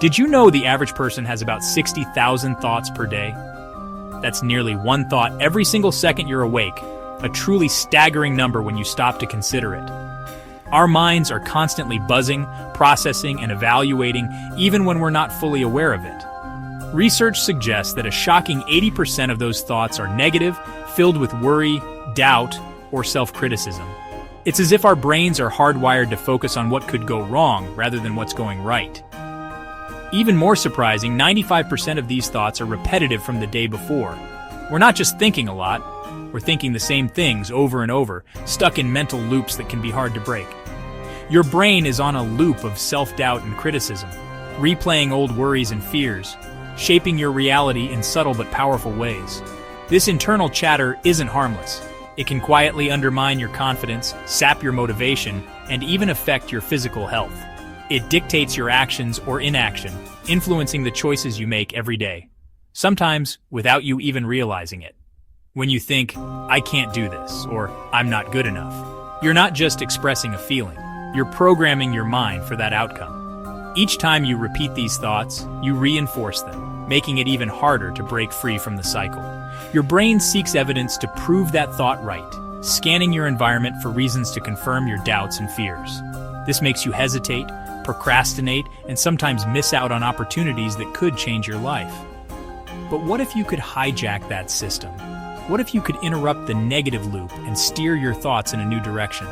Did you know the average person has about 60,000 thoughts per day? That's nearly one thought every single second you're awake, a truly staggering number when you stop to consider it. Our minds are constantly buzzing, processing, and evaluating even when we're not fully aware of it. Research suggests that a shocking 80% of those thoughts are negative, filled with worry, doubt, or self-criticism. It's as if our brains are hardwired to focus on what could go wrong rather than what's going right. Even more surprising, 95% of these thoughts are repetitive from the day before. We're not just thinking a lot, we're thinking the same things over and over, stuck in mental loops that can be hard to break. Your brain is on a loop of self-doubt and criticism, replaying old worries and fears, shaping your reality in subtle but powerful ways. This internal chatter isn't harmless. It can quietly undermine your confidence, sap your motivation, and even affect your physical health. It dictates your actions or inaction, influencing the choices you make every day, sometimes without you even realizing it. When you think, "I can't do this," or "I'm not good enough," you're not just expressing a feeling, you're programming your mind for that outcome. Each time you repeat these thoughts, you reinforce them, making it even harder to break free from the cycle. Your brain seeks evidence to prove that thought right, scanning your environment for reasons to confirm your doubts and fears. This makes you hesitate, procrastinate, and sometimes miss out on opportunities that could change your life. But what if you could hijack that system? What if you could interrupt the negative loop and steer your thoughts in a new direction?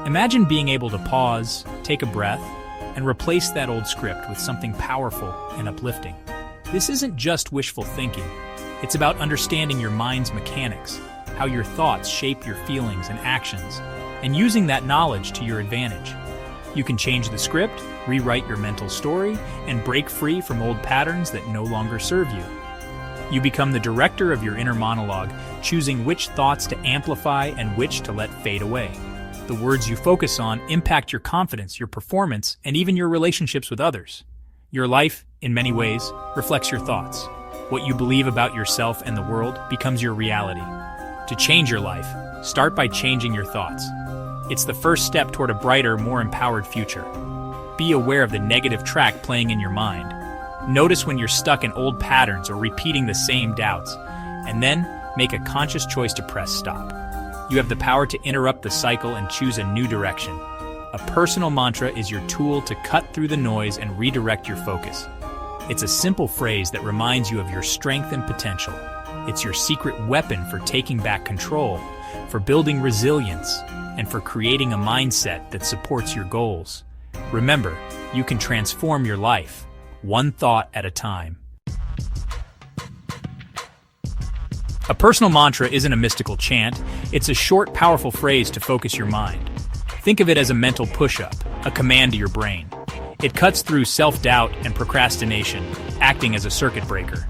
Imagine being able to pause, take a breath, and replace that old script with something powerful and uplifting. This isn't just wishful thinking. It's about understanding your mind's mechanics, how your thoughts shape your feelings and actions, and using that knowledge to your advantage. You can change the script, rewrite your mental story, and break free from old patterns that no longer serve you. You become the director of your inner monologue, choosing which thoughts to amplify and which to let fade away. The words you focus on impact your confidence, your performance, and even your relationships with others. Your life, in many ways, reflects your thoughts. What you believe about yourself and the world becomes your reality. To change your life, start by changing your thoughts. It's the first step toward a brighter, more empowered future. Be aware of the negative track playing in your mind. Notice when you're stuck in old patterns or repeating the same doubts, and then make a conscious choice to press stop. You have the power to interrupt the cycle and choose a new direction. A personal mantra is your tool to cut through the noise and redirect your focus. It's a simple phrase that reminds you of your strength and potential. It's your secret weapon for taking back control, for building resilience, and for creating a mindset that supports your goals. Remember, you can transform your life, one thought at a time. A personal mantra isn't a mystical chant, it's a short, powerful phrase to focus your mind. Think of it as a mental push-up, a command to your brain. It cuts through self-doubt and procrastination, acting as a circuit breaker.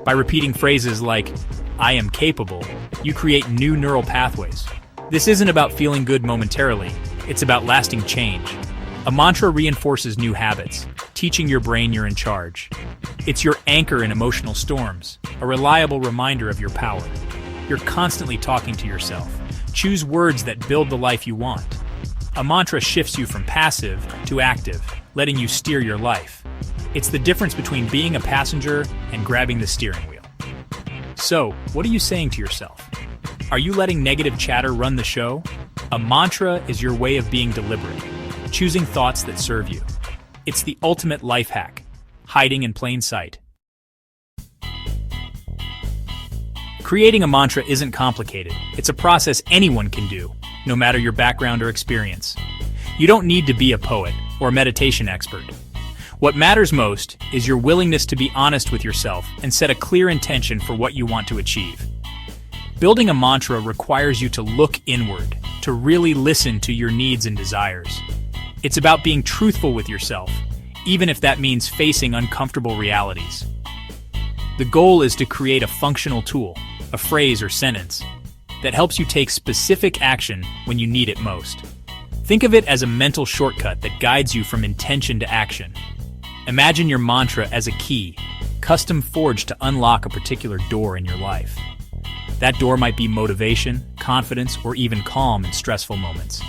By repeating phrases like, "I am capable," you create new neural pathways. This isn't about feeling good momentarily, it's about lasting change. A mantra reinforces new habits, teaching your brain you're in charge. It's your anchor in emotional storms, a reliable reminder of your power. You're constantly talking to yourself. Choose words that build the life you want. A mantra shifts you from passive to active, letting you steer your life. It's the difference between being a passenger and grabbing the steering wheel. So, what are you saying to yourself? Are you letting negative chatter run the show? A mantra is your way of being deliberate, choosing thoughts that serve you. It's the ultimate life hack, hiding in plain sight. Creating a mantra isn't complicated. It's a process anyone can do, no matter your background or experience. You don't need to be a poet or a meditation expert. What matters most is your willingness to be honest with yourself and set a clear intention for what you want to achieve. Building a mantra requires you to look inward, to really listen to your needs and desires. It's about being truthful with yourself, even if that means facing uncomfortable realities. The goal is to create a functional tool, a phrase or sentence, that helps you take specific action when you need it most. Think of it as a mental shortcut that guides you from intention to action. Imagine your mantra as a key, custom forged to unlock a particular door in your life. That door might be motivation, confidence, or even calm in stressful moments.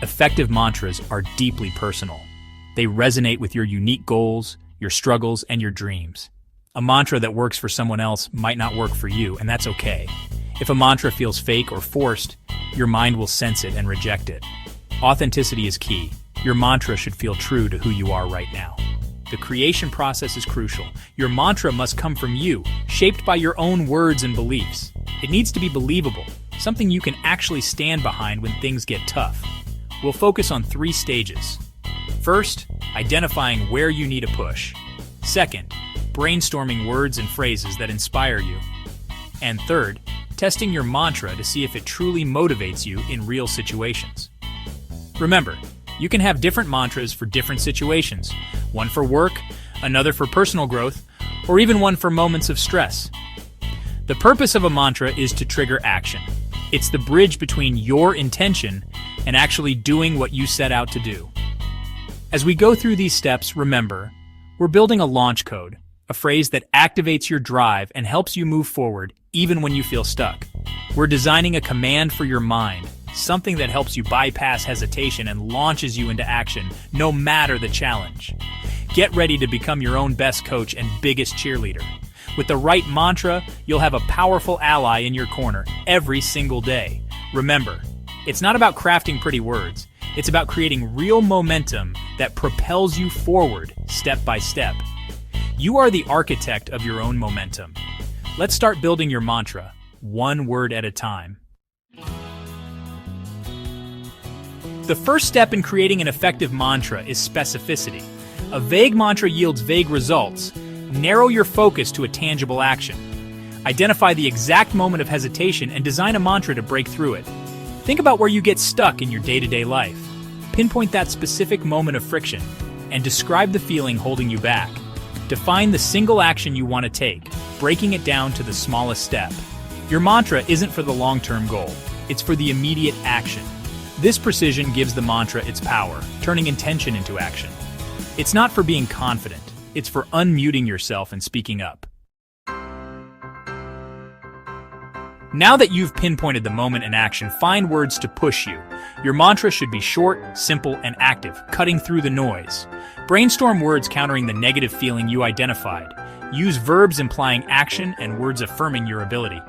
Effective mantras are deeply personal. They resonate with your unique goals, your struggles, and your dreams. A mantra that works for someone else might not work for you, and that's okay. If a mantra feels fake or forced, your mind will sense it and reject it. Authenticity is key. Your mantra should feel true to who you are right now. The creation process is crucial. Your mantra must come from you, shaped by your own words and beliefs. It needs to be believable, something you can actually stand behind when things get tough. We'll focus on 3 stages. First, identifying where you need a push. Second, brainstorming words and phrases that inspire you. And third, testing your mantra to see if it truly motivates you in real situations. Remember, you can have different mantras for different situations. One for work, another for personal growth, or even one for moments of stress. The purpose of a mantra is to trigger action. It's the bridge between your intention and actually doing what you set out to do. As we go through these steps, remember, we're building a launch code, a phrase that activates your drive and helps you move forward even when you feel stuck. We're designing a command for your mind, something that helps you bypass hesitation and launches you into action, no matter the challenge. Get ready to become your own best coach and biggest cheerleader. With the right mantra, you'll have a powerful ally in your corner every single day. Remember, it's not about crafting pretty words. It's about creating real momentum that propels you forward step by step. You are the architect of your own momentum. Let's start building your mantra, one word at a time. The first step in creating an effective mantra is specificity. A vague mantra yields vague results. Narrow your focus to a tangible action. Identify the exact moment of hesitation and design a mantra to break through it. Think about where you get stuck in your day-to-day life. Pinpoint that specific moment of friction and describe the feeling holding you back. Define the single action you want to take, breaking it down to the smallest step. Your mantra isn't for the long-term goal. It's for the immediate action. This precision gives the mantra its power, turning intention into action. It's not for being confident. It's for unmuting yourself and speaking up. Now that you've pinpointed the moment in action, find words to push you. Your mantra should be short, simple, and active, cutting through the noise. Brainstorm words countering the negative feeling you identified. Use verbs implying action and words affirming your ability.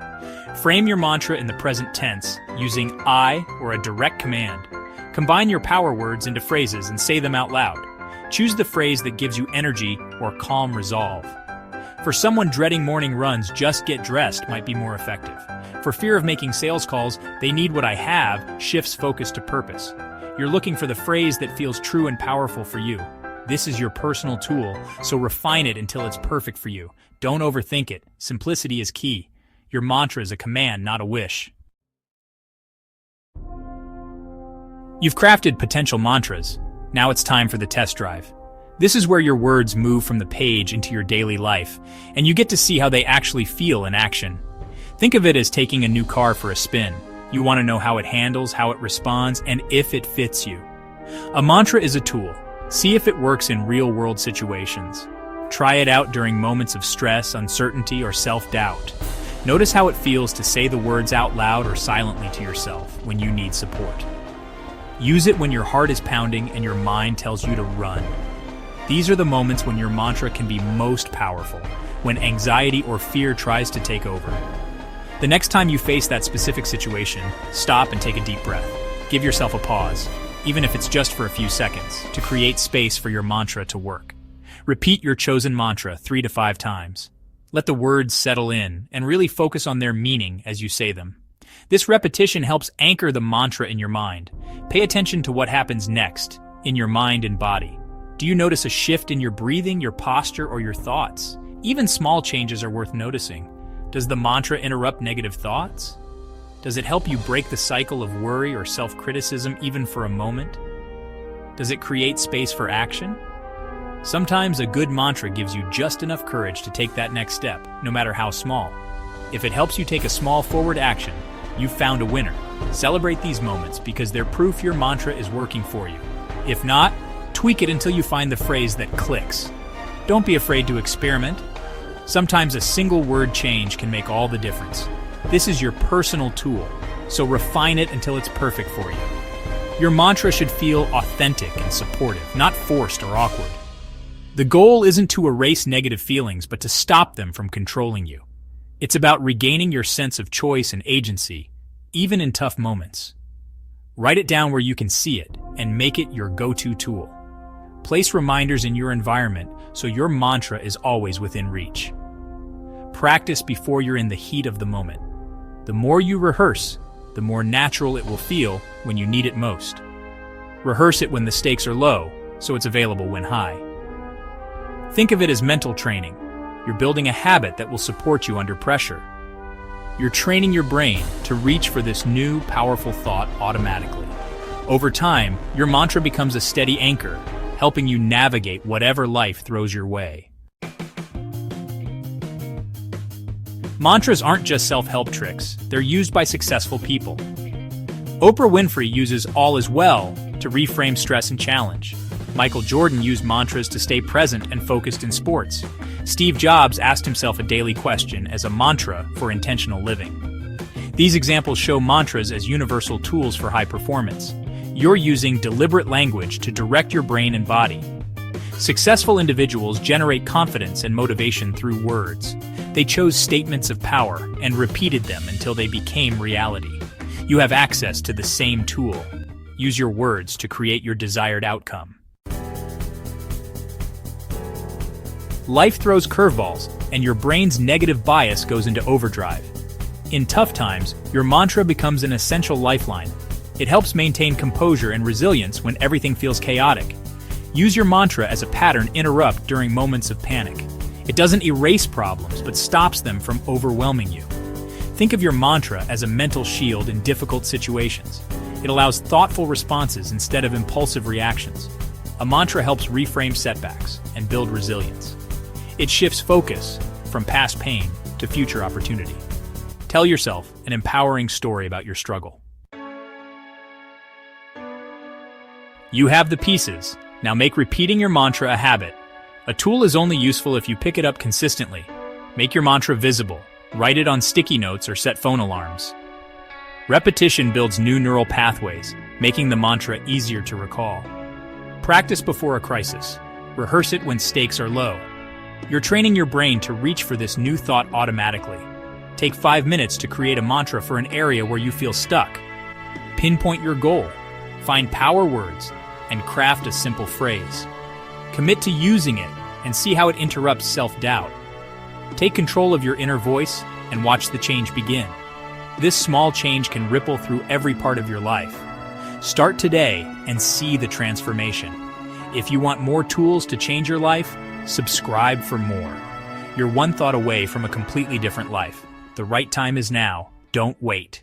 Frame your mantra in the present tense, using I or a direct command. Combine your power words into phrases and say them out loud. Choose the phrase that gives you energy or calm resolve. For someone dreading morning runs, just get dressed might be more effective. For fear of making sales calls, they need what I have shifts focus to purpose. You're looking for the phrase that feels true and powerful for you. This is your personal tool, so refine it until it's perfect for you. Don't overthink it. Simplicity is key. Your mantra is a command, not a wish. You've crafted potential mantras. Now it's time for the test drive. This is where your words move from the page into your daily life, and you get to see how they actually feel in action. Think of it as taking a new car for a spin. You want to know how it handles, how it responds, and if it fits you. A mantra is a tool. See if it works in real-world situations. Try it out during moments of stress, uncertainty, or self-doubt. Notice how it feels to say the words out loud or silently to yourself when you need support. Use it when your heart is pounding and your mind tells you to run. These are the moments when your mantra can be most powerful, when anxiety or fear tries to take over. The next time you face that specific situation, stop and take a deep breath. Give yourself a pause, even if it's just for a few seconds, to create space for your mantra to work. Repeat your chosen mantra 3 to 5 times. Let the words settle in and really focus on their meaning as you say them. This repetition helps anchor the mantra in your mind. Pay attention to what happens next, in your mind and body. Do you notice a shift in your breathing, your posture, or your thoughts? Even small changes are worth noticing. Does the mantra interrupt negative thoughts? Does it help you break the cycle of worry or self-criticism even for a moment? Does it create space for action? Sometimes a good mantra gives you just enough courage to take that next step, no matter how small. If it helps you take a small forward action, you've found a winner. Celebrate these moments because they're proof your mantra is working for you. If not, tweak it until you find the phrase that clicks. Don't be afraid to experiment. Sometimes a single word change can make all the difference. This is your personal tool, so refine it until it's perfect for you. Your mantra should feel authentic and supportive, not forced or awkward. The goal isn't to erase negative feelings, but to stop them from controlling you. It's about regaining your sense of choice and agency, even in tough moments. Write it down where you can see it and make it your go-to tool. Place reminders in your environment so your mantra is always within reach. Practice before you're in the heat of the moment. The more you rehearse, the more natural it will feel when you need it most. Rehearse it when the stakes are low, so it's available when high. Think of it as mental training. You're building a habit that will support you under pressure. You're training your brain to reach for this new, powerful thought automatically. Over time, your mantra becomes a steady anchor, helping you navigate whatever life throws your way. Mantras aren't just self-help tricks, they're used by successful people. Oprah Winfrey uses "all is well" to reframe stress and challenge. Michael Jordan used mantras to stay present and focused in sports. Steve Jobs asked himself a daily question as a mantra for intentional living. These examples show mantras as universal tools for high performance. You're using deliberate language to direct your brain and body. Successful individuals generate confidence and motivation through words. They chose statements of power and repeated them until they became reality. You have access to the same tool. Use your words to create your desired outcome. Life throws curveballs, and your brain's negative bias goes into overdrive. In tough times, your mantra becomes an essential lifeline. It helps maintain composure and resilience when everything feels chaotic. Use your mantra as a pattern interrupt during moments of panic. It doesn't erase problems, but stops them from overwhelming you. Think of your mantra as a mental shield in difficult situations. It allows thoughtful responses instead of impulsive reactions. A mantra helps reframe setbacks and build resilience. It shifts focus from past pain to future opportunity. Tell yourself an empowering story about your struggle. You have the pieces. Now make repeating your mantra a habit. A tool is only useful if you pick it up consistently. Make your mantra visible. Write it on sticky notes or set phone alarms. Repetition builds new neural pathways, making the mantra easier to recall. Practice before a crisis. Rehearse it when stakes are low. You're training your brain to reach for this new thought automatically. Take 5 minutes to create a mantra for an area where you feel stuck. Pinpoint your goal. Find power words and craft a simple phrase. Commit to using it and see how it interrupts self-doubt. Take control of your inner voice and watch the change begin. This small change can ripple through every part of your life. Start today and see the transformation. If you want more tools to change your life, subscribe for more. You're one thought away from a completely different life. The right time is now. Don't wait.